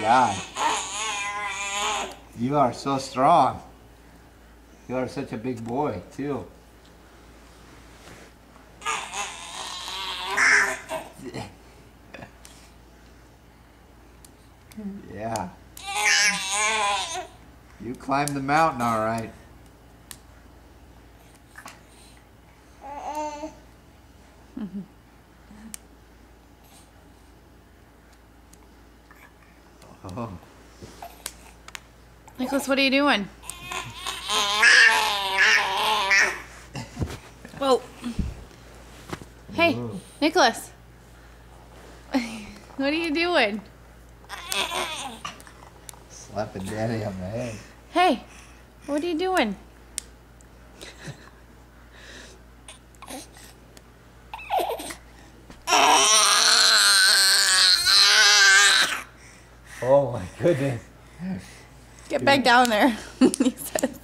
God. You are so strong. You are such a big boy, too. Yeah. You climbed the mountain all right. Oh. Nicholas, what are you doing? Whoa. Hey, Whoa. Nicholas. What are you doing? Slapping Daddy on the head. Hey, what are you doing? Oh my goodness. Get back down there. He says.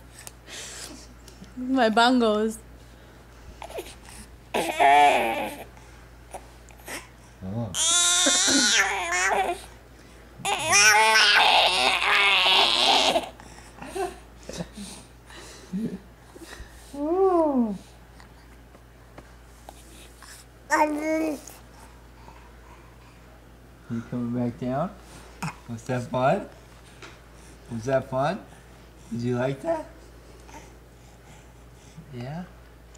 My bongos. Oh. You coming back down? Was that fun? Was that fun? Did you like that? Yeah?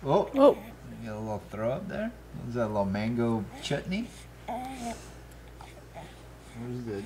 Oh! Whoa. You got a little throw up there? Was that a little mango chutney? That was good.